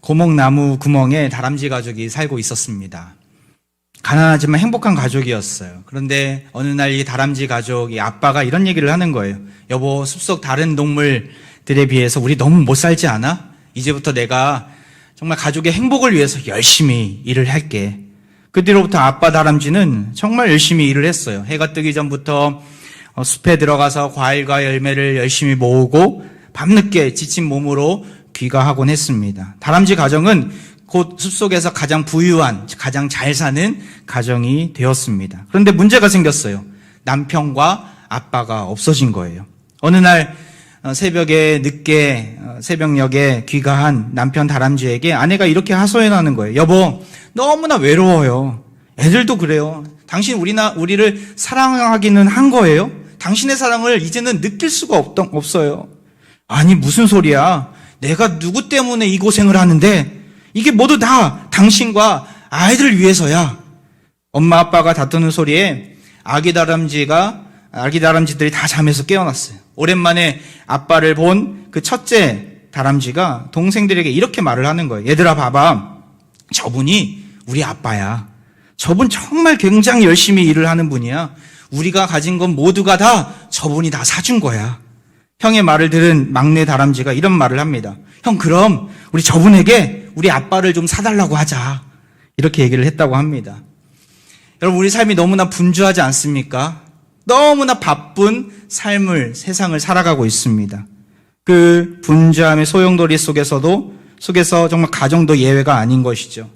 고목나무 구멍에 다람쥐 가족이 살고 있었습니다. 가난하지만 행복한 가족이었어요. 그런데 어느 날 이 다람쥐 가족, 이 아빠가 이런 얘기를 하는 거예요. 여보, 숲속 다른 동물들에 비해서 우리 너무 못 살지 않아? 이제부터 내가 정말 가족의 행복을 위해서 열심히 일을 할게. 그 뒤로부터 아빠 다람쥐는 정말 열심히 일을 했어요. 해가 뜨기 전부터 숲에 들어가서 과일과 열매를 열심히 모으고 밤늦게 지친 몸으로 귀가하곤 했습니다. 다람쥐 가정은 곧 숲속에서 가장 부유한, 가장 잘 사는 가정이 되었습니다. 그런데 문제가 생겼어요. 남편과 아빠가 없어진 거예요. 어느 날 새벽에 늦게 새벽녘에 귀가한 남편 다람쥐에게 아내가 이렇게 하소연하는 거예요. 여보, 너무나 외로워요. 애들도 그래요. 당신 우리를 사랑하기는 한 거예요? 당신의 사랑을 이제는 느낄 수가 없어요. 아니, 무슨 소리야. 내가 누구 때문에 이 고생을 하는데 이게 모두 다 당신과 아이들을 위해서야. 엄마 아빠가 다투는 소리에 아기 다람쥐들이 다 잠에서 깨어났어요. 오랜만에 아빠를 본 그 첫째 다람쥐가 동생들에게 이렇게 말을 하는 거예요. 얘들아, 봐봐. 저분이 우리 아빠야. 저분 정말 굉장히 열심히 일을 하는 분이야. 우리가 가진 건 모두가 다 저분이 다 사준 거야. 형의 말을 들은 막내 다람쥐가 이런 말을 합니다. 형, 그럼 우리 저분에게 우리 아빠를 좀 사달라고 하자. 이렇게 얘기를 했다고 합니다. 여러분, 우리 삶이 너무나 분주하지 않습니까? 너무나 바쁜 세상을 살아가고 있습니다. 그 분주함의 소용돌이 속에서 정말 가정도 예외가 아닌 것이죠.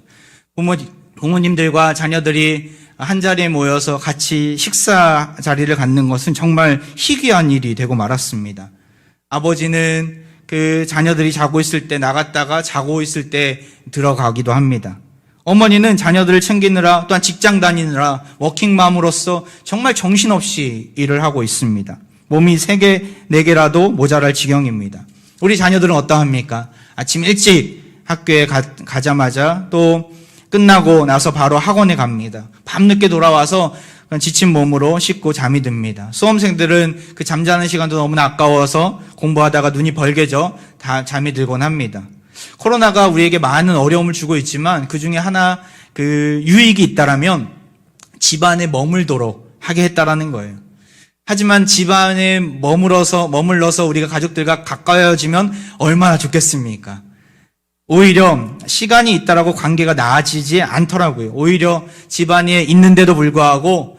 부모님들과 자녀들이 한 자리에 모여서 같이 식사 자리를 갖는 것은 정말 희귀한 일이 되고 말았습니다. 아버지는 그 자녀들이 자고 있을 때 나갔다가 자고 있을 때 들어가기도 합니다. 어머니는 자녀들을 챙기느라 또한 직장 다니느라 워킹맘으로서 정말 정신없이 일을 하고 있습니다. 몸이 3개, 4개라도 모자랄 지경입니다. 우리 자녀들은 어떠합니까? 아침 일찍 학교에 가자마자 또 끝나고 나서 바로 학원에 갑니다. 밤늦게 돌아와서 지친 몸으로 씻고 잠이 듭니다. 수험생들은 그 잠자는 시간도 너무나 아까워서 공부하다가 눈이 벌게져 다 잠이 들곤 합니다. 코로나가 우리에게 많은 어려움을 주고 있지만 그 중에 하나 유익이 있다라면 집안에 머물도록 하게 했다라는 거예요. 하지만 집안에 머물러서 우리가 가족들과 가까워지면 얼마나 좋겠습니까? 오히려 시간이 있다라고 관계가 나아지지 않더라고요. 오히려 집안에 있는데도 불구하고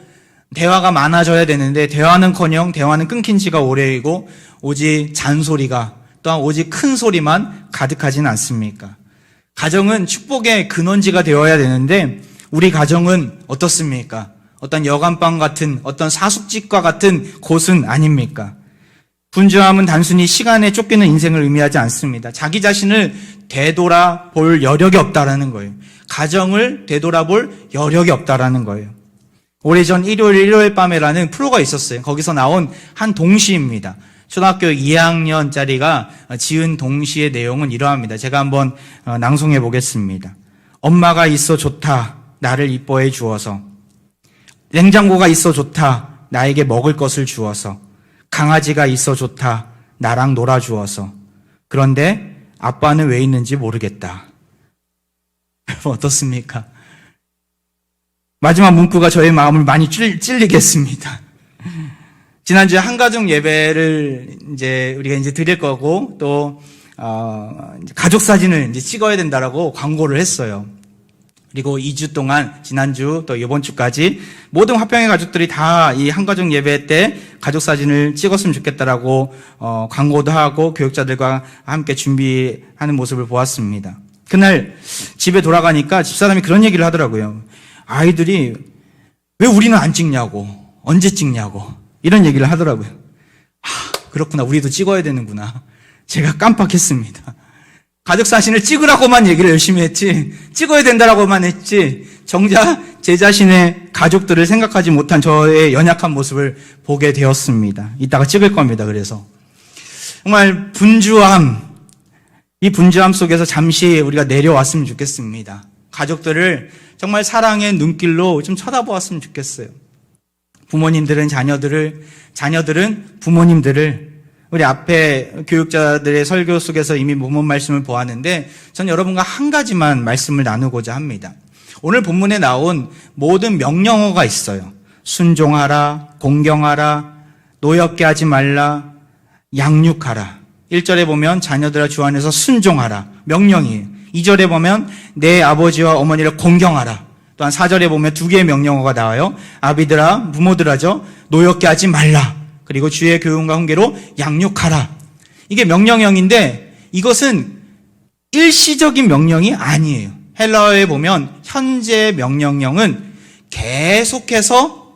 대화가 많아져야 되는데 대화는커녕 대화는 끊긴 지가 오래이고 오직 잔소리가 또한 오직 큰 소리만 가득하지는 않습니까? 가정은 축복의 근원지가 되어야 되는데 우리 가정은 어떻습니까? 어떤 여간방 같은 어떤 사숙집과 같은 곳은 아닙니까? 분주함은 단순히 시간에 쫓기는 인생을 의미하지 않습니다. 자기 자신을 되돌아볼 여력이 없다라는 거예요. 가정을 되돌아볼 여력이 없다라는 거예요. 오래전 일요일 밤에라는 프로가 있었어요. 거기서 나온 한 동시입니다. 초등학교 2학년짜리가 지은 동시의 내용은 이러합니다. 제가 한번 낭송해 보겠습니다. 엄마가 있어 좋다, 나를 이뻐해 주어서. 냉장고가 있어 좋다, 나에게 먹을 것을 주어서. 강아지가 있어 좋다, 나랑 놀아주어서. 그런데 아빠는 왜 있는지 모르겠다. 어떻습니까? 마지막 문구가 저의 마음을 많이 찔리게 했습니다. 지난주에 한가족 예배를 우리가 드릴 거고 또 가족 사진을 찍어야 된다라고 광고를 했어요. 그리고 2주 동안 지난주 또 이번 주까지 모든 화평의 가족들이 다 이 한가족 예배 때 가족 사진을 찍었으면 좋겠다라고 광고도 하고 교육자들과 함께 준비하는 모습을 보았습니다. 그날 집에 돌아가니까 집사람이 그런 얘기를 하더라고요. 아이들이 왜 우리는 안 찍냐고, 언제 찍냐고 이런 얘기를 하더라고요. 그렇구나, 우리도 찍어야 되는구나. 제가 깜빡했습니다. 가족 사진을 찍으라고만 얘기를 열심히 했지 찍어야 된다라고만 했지 정작 제 자신의 가족들을 생각하지 못한 저의 연약한 모습을 보게 되었습니다. 이따가 찍을 겁니다. 그래서 정말 이 분주함 속에서 잠시 우리가 내려왔으면 좋겠습니다. 가족들을 정말 사랑의 눈길로 좀 쳐다보았으면 좋겠어요. 부모님들은 자녀들은 부모님들을 우리 앞에 교육자들의 설교 속에서 이미 본문 말씀을 보았는데 전 여러분과 한 가지만 말씀을 나누고자 합니다. 오늘 본문에 나온 모든 명령어가 있어요. 순종하라, 공경하라, 노엽게 하지 말라, 양육하라. 1절에 보면 자녀들아 주 안에서 순종하라. 명령이에요. 2절에 보면 내 아버지와 어머니를 공경하라. 또한 4절에 보면 두 개의 명령어가 나와요. 아비들아, 부모들아죠. 노엽게 하지 말라. 그리고 주의 교훈과 훈계로 양육하라. 이게 명령형인데 이것은 일시적인 명령이 아니에요. 헬라어에 보면 현재 명령형은 계속해서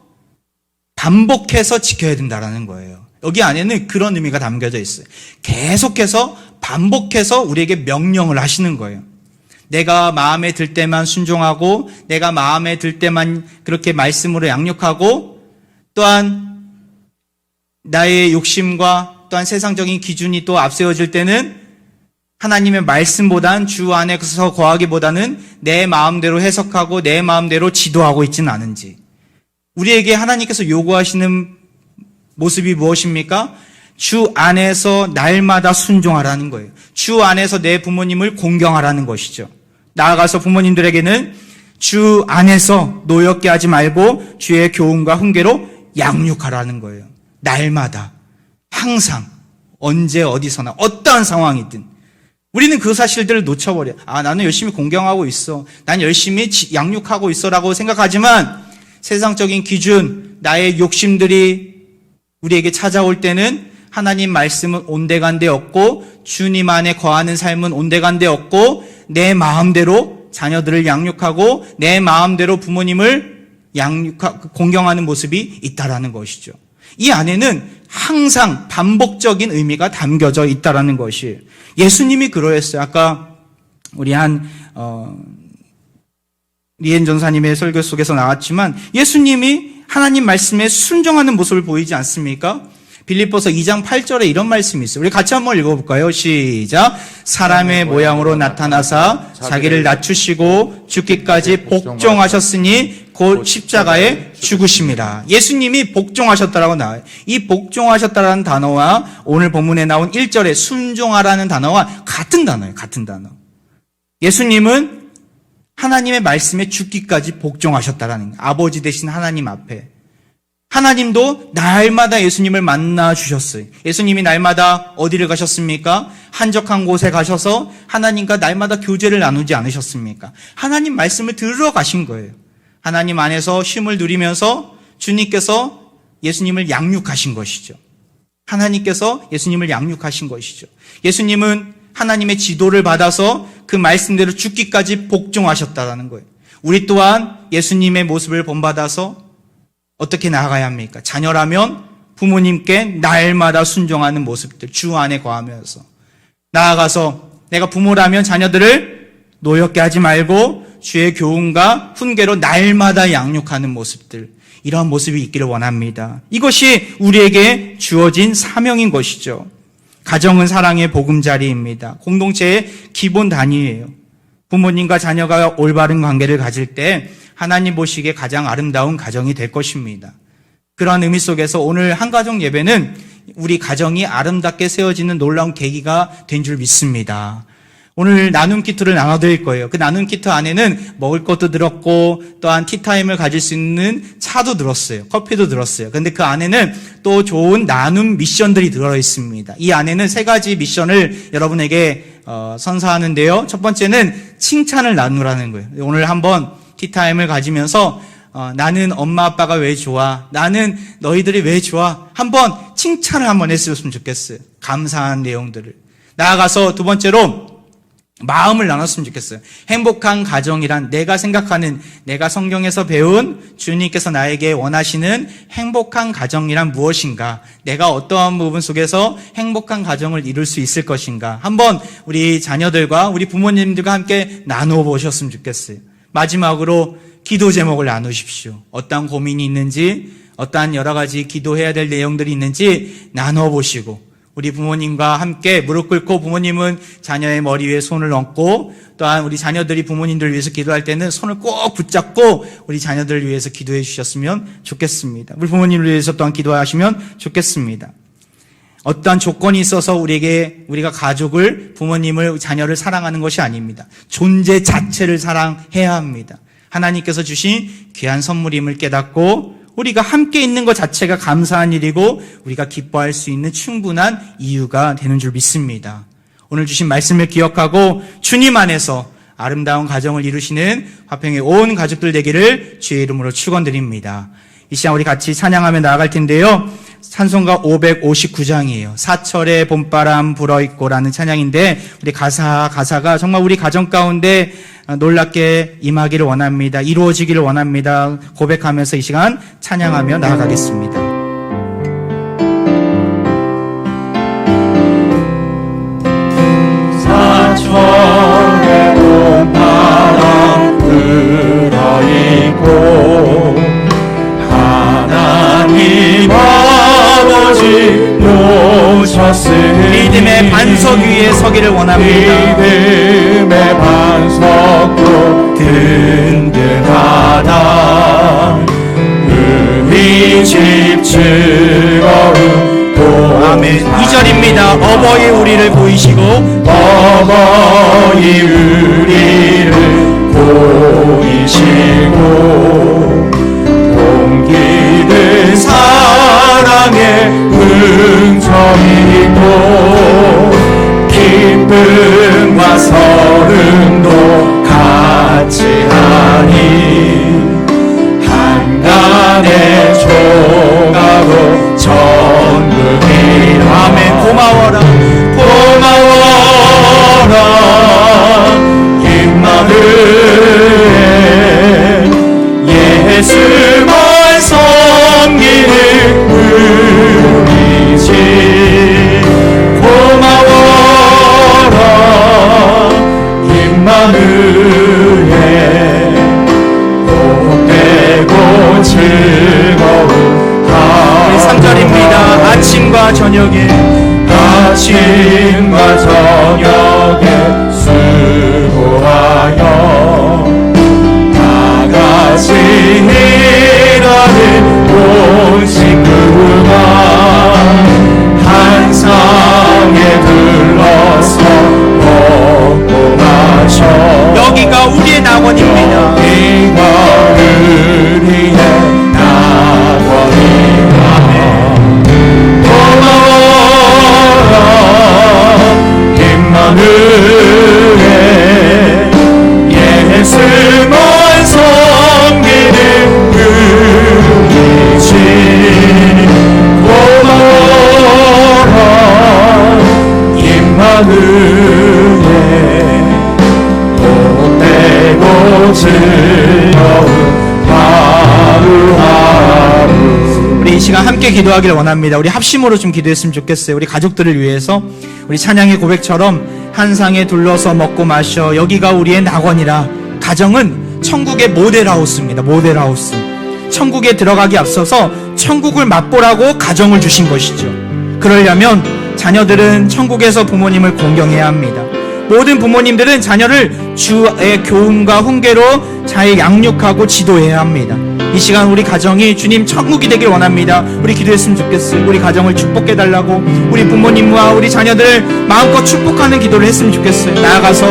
반복해서 지켜야 된다는 거예요. 여기 안에는 그런 의미가 담겨져 있어요. 계속해서 반복해서 우리에게 명령을 하시는 거예요. 내가 마음에 들 때만 순종하고 내가 마음에 들 때만 그렇게 말씀으로 양육하고 또한 나의 욕심과 또한 세상적인 기준이 또 앞세워질 때는 하나님의 말씀보단 주 안에서 거하기보다는 내 마음대로 해석하고 내 마음대로 지도하고 있지는 않은지, 우리에게 하나님께서 요구하시는 모습이 무엇입니까? 주 안에서 날마다 순종하라는 거예요. 주 안에서 내 부모님을 공경하라는 것이죠. 나아가서 부모님들에게는 주 안에서 노엽게 하지 말고 주의 교훈과 훈계로 양육하라는 거예요. 날마다, 항상, 언제 어디서나 어떠한 상황이든 우리는 그 사실들을 놓쳐버려. 나는 열심히 공경하고 있어, 난 열심히 양육하고 있어라고 생각하지만 세상적인 기준, 나의 욕심들이 우리에게 찾아올 때는 하나님 말씀은 온데간데 없고 주님 안에 거하는 삶은 온데간데 없고 내 마음대로 자녀들을 양육하고 내 마음대로 부모님을 공경하는 모습이 있다라는 것이죠. 이 안에는 항상 반복적인 의미가 담겨져 있다라는 것이, 예수님이 그러했어요. 아까 우리 리엔 전사님의 설교 속에서 나왔지만 예수님이 하나님 말씀에 순종하는 모습을 보이지 않습니까? 빌립보서 2장 8절에 이런 말씀이 있어요. 우리 같이 한번 읽어볼까요? 시작. 사람의 모양으로 나타나사 자기를 낮추시고 죽기까지 복종하셨으니 곧 십자가에 죽으심이라. 예수님이 복종하셨다라고 나와요. 이 복종하셨다라는 단어와 오늘 본문에 나온 1절에 순종하라는 단어와 같은 단어예요. 같은 단어. 예수님은 하나님의 말씀에 죽기까지 복종하셨다라는 거예요. 아버지 되신 하나님 앞에. 하나님도 날마다 예수님을 만나 주셨어요. 예수님이 날마다 어디를 가셨습니까? 한적한 곳에 가셔서 하나님과 날마다 교제를 나누지 않으셨습니까? 하나님 말씀을 들으러 가신 거예요. 하나님 안에서 쉼을 누리면서 주님께서 예수님을 양육하신 것이죠. 하나님께서 예수님을 양육하신 것이죠. 예수님은 하나님의 지도를 받아서 그 말씀대로 죽기까지 복종하셨다는 거예요. 우리 또한 예수님의 모습을 본받아서 어떻게 나아가야 합니까? 자녀라면 부모님께 날마다 순종하는 모습들, 주 안에 거하면서 나아가서 내가 부모라면 자녀들을 노엽게 하지 말고 주의 교훈과 훈계로 날마다 양육하는 모습들, 이러한 모습이 있기를 원합니다. 이것이 우리에게 주어진 사명인 것이죠. 가정은 사랑의 보금자리입니다. 공동체의 기본 단위예요. 부모님과 자녀가 올바른 관계를 가질 때 하나님 보시기에 가장 아름다운 가정이 될 것입니다. 그런 의미 속에서 오늘 한가정 예배는 우리 가정이 아름답게 세워지는 놀라운 계기가 된 줄 믿습니다. 오늘 나눔 키트를 나눠드릴 거예요. 그 나눔 키트 안에는 먹을 것도 들었고 또한 티타임을 가질 수 있는 차도 들었어요. 커피도 들었어요. 그런데 그 안에는 또 좋은 나눔 미션들이 들어있습니다. 이 안에는 3가지 미션을 여러분에게 선사하는데요. 첫 번째는 칭찬을 나누라는 거예요. 오늘 한번 티타임을 가지면서 나는 엄마 아빠가 왜 좋아? 나는 너희들이 왜 좋아? 한번 칭찬을 한번 했으면 좋겠어요. 감사한 내용들을. 나아가서 두 번째로 마음을 나눴으면 좋겠어요. 행복한 가정이란 내가 생각하는, 내가 성경에서 배운 주님께서 나에게 원하시는 행복한 가정이란 무엇인가? 내가 어떠한 부분 속에서 행복한 가정을 이룰 수 있을 것인가? 한번 우리 자녀들과 우리 부모님들과 함께 나누어 보셨으면 좋겠어요. 마지막으로 기도 제목을 나누십시오. 어떠한 고민이 있는지, 어떠한 여러 가지 기도해야 될 내용들이 있는지 나누어 보시고, 우리 부모님과 함께 무릎 꿇고 부모님은 자녀의 머리 위에 손을 얹고 또한 우리 자녀들이 부모님들을 위해서 기도할 때는 손을 꼭 붙잡고 우리 자녀들을 위해서 기도해 주셨으면 좋겠습니다. 우리 부모님을 위해서 또한 기도하시면 좋겠습니다. 어떠한 조건이 있어서 우리가 가족을, 부모님을, 자녀를 사랑하는 것이 아닙니다. 존재 자체를 사랑해야 합니다. 하나님께서 주신 귀한 선물임을 깨닫고 우리가 함께 있는 것 자체가 감사한 일이고 우리가 기뻐할 수 있는 충분한 이유가 되는 줄 믿습니다. 오늘 주신 말씀을 기억하고 주님 안에서 아름다운 가정을 이루시는 화평의 온 가족들 되기를 주의 이름으로 축원드립니다. 이 시간 우리 같이 찬양하며 나아갈 텐데요. 찬송가 559장이에요. 사철의 봄바람 불어있고라는 찬양인데 우리 가사가 정말 우리 가정 가운데 놀랍게 임하기를 원합니다. 이루어지기를 원합니다. 고백하면서 이 시간 찬양하며 나아가겠습니다. 사철의 봄바람 불어있고 하나님 아버지 모셨으니 믿음의 반석 위에 서기를 원합니다. 믿음의 반석도 든든하다. 우리 집 즐거움 또 아멘. 2절입니다. 어버이 우리를 보이시고 어버이 우리를 보이시고 동기들 사랑의 응처이고 기쁨과 서름도 같이 하니 한간의 종하고 전국이 아멘. 고마워라 임마누엘 예수만 섬기는 우리 집 고마워라 임마누엘 복되고 즐거운 우리 3절입니다. 아침과 저녁에 수고하여 다같이 일하는 온 식구가 한 상에 둘러서 먹고 마셔 여기가 우리의 낙원입니다. 여기가 우리의 낙원이다. 고마워라 임마누엘 예수만 섬기는 우리 집 고마워라 임마누엘 복되고 즐거운 하루하루. 우리 이 시간 함께 기도하기를 원합니다. 우리 합심으로 좀 기도했으면 좋겠어요. 우리 가족들을 위해서 우리 찬양의 고백처럼 한 상에 둘러서 먹고 마셔 여기가 우리의 낙원이라. 가정은 천국의 모델하우스입니다. 모델하우스. 천국에 들어가기 앞서서 천국을 맛보라고 가정을 주신 것이죠. 그러려면 자녀들은 천국에서 부모님을 공경해야 합니다. 모든 부모님들은 자녀를 주의 교훈과 훈계로 잘 양육하고 지도해야 합니다. 이 시간 우리 가정이 주님 천국이 되길 원합니다. 우리 기도했으면 좋겠어요. 우리 가정을 축복해달라고 우리 부모님과 우리 자녀들을 마음껏 축복하는 기도를 했으면 좋겠어요. 나아가서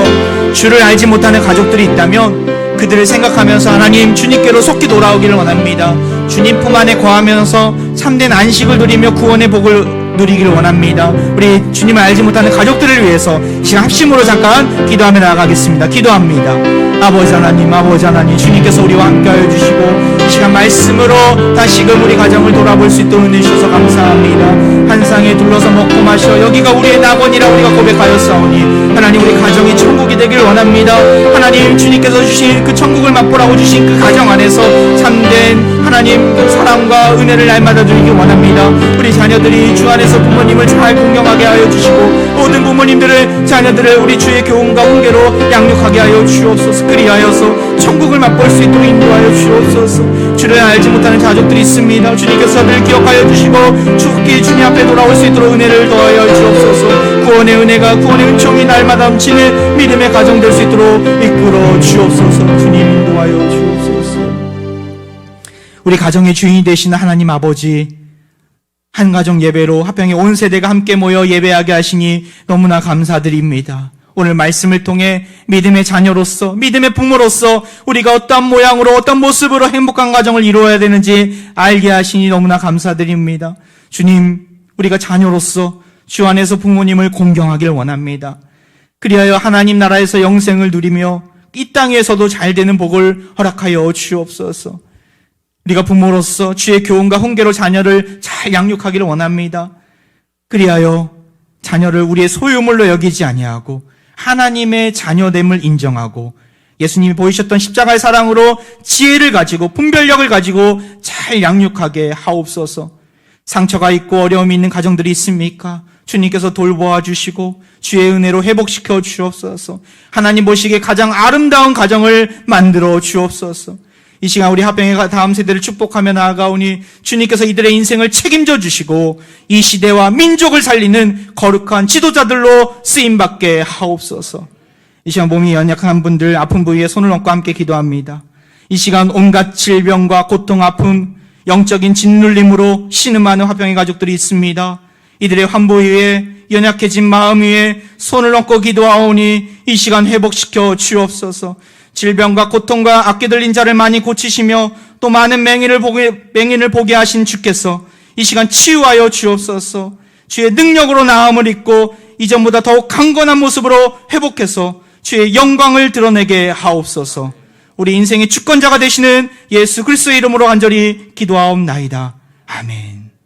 주를 알지 못하는 가족들이 있다면 그들을 생각하면서 하나님 주님께로 속히 돌아오기를 원합니다. 주님 품 안에 거하면서 참된 안식을 누리며 구원의 복을 누리기를 원합니다. 우리 주님을 알지 못하는 가족들을 위해서 시간 합심으로 잠깐 기도하며 나아가겠습니다. 기도합니다. 아버지 하나님 주님께서 우리와 함께하여 주시고 이 시간 말씀으로 다시금 우리 가정을 돌아볼 수 있도록 은혜 주셔서 감사합니다. 한 상에 둘러서 먹고 마셔 여기가 우리의 낙원이라 우리가 고백하였사오니 하나님 우리 가정이 천국이 되길 원합니다. 하나님 주님께서 주신 그 천국을 맛보라고 주신 그 가정 안에서 참된 하나님 사랑과 은혜를 날마다 누리길 원합니다. 우리 자녀들이 주 안에서 부모님을 잘 공경하게 하여 주시고 모든 부모님들을 자녀들을 우리 주의 교훈과 훈계로 양육하게 하여 주옵소서. 그리하여서 천국을 맛볼 수 있도록 인도하여 주옵소서. 주를 알지 못하는 자족들이 있습니다. 주님께서 늘 기억하여 주시고 죽기 주님 앞에 돌아올 수 있도록 은혜를 더하여 주옵소서. 구원의 은혜가 구원의 은총이 날마다 넘치는 믿음의 가정 될 수 있도록 이끌어 주옵소서. 주님 인도하여 주옵소서. 우리 가정의 주인이 되시는 하나님 아버지, 한 가정 예배로 화평의 온 세대가 함께 모여 예배하게 하시니 너무나 감사드립니다. 오늘 말씀을 통해 믿음의 자녀로서, 믿음의 부모로서 우리가 어떤 모양으로, 어떤 모습으로 행복한 가정을 이루어야 되는지 알게 하시니 너무나 감사드립니다. 주님, 우리가 자녀로서 주 안에서 부모님을 공경하길 원합니다. 그리하여 하나님 나라에서 영생을 누리며 이 땅에서도 잘 되는 복을 허락하여 주옵소서. 우리가 부모로서 주의 교훈과 훈계로 자녀를 잘 양육하기를 원합니다. 그리하여 자녀를 우리의 소유물로 여기지 아니하고 하나님의 자녀됨을 인정하고 예수님이 보이셨던 십자가의 사랑으로 지혜를 가지고 분별력을 가지고 잘 양육하게 하옵소서. 상처가 있고 어려움이 있는 가정들이 있습니까? 주님께서 돌보아 주시고 주의 은혜로 회복시켜 주옵소서. 하나님 보시기에 가장 아름다운 가정을 만들어 주옵소서. 이 시간 우리 화평의 다음 세대를 축복하며 나아가오니 주님께서 이들의 인생을 책임져 주시고 이 시대와 민족을 살리는 거룩한 지도자들로 쓰임받게 하옵소서. 이 시간 몸이 연약한 분들 아픈 부위에 손을 얹고 함께 기도합니다. 이 시간 온갖 질병과 고통, 아픔, 영적인 짓눌림으로 신음하는 화평의 가족들이 있습니다. 이들의 환부 위에 연약해진 마음 위에 손을 얹고 기도하오니 이 시간 회복시켜 주옵소서. 질병과 고통과 악기 들린 자를 많이 고치시며 또 많은 맹인을 보게 하신 주께서 이 시간 치유하여 주옵소서. 주의 능력으로 나음을 입고 이전보다 더욱 강건한 모습으로 회복해서 주의 영광을 드러내게 하옵소서. 우리 인생의 주권자가 되시는 예수 그리스도의 이름으로 간절히 기도하옵나이다. 아멘.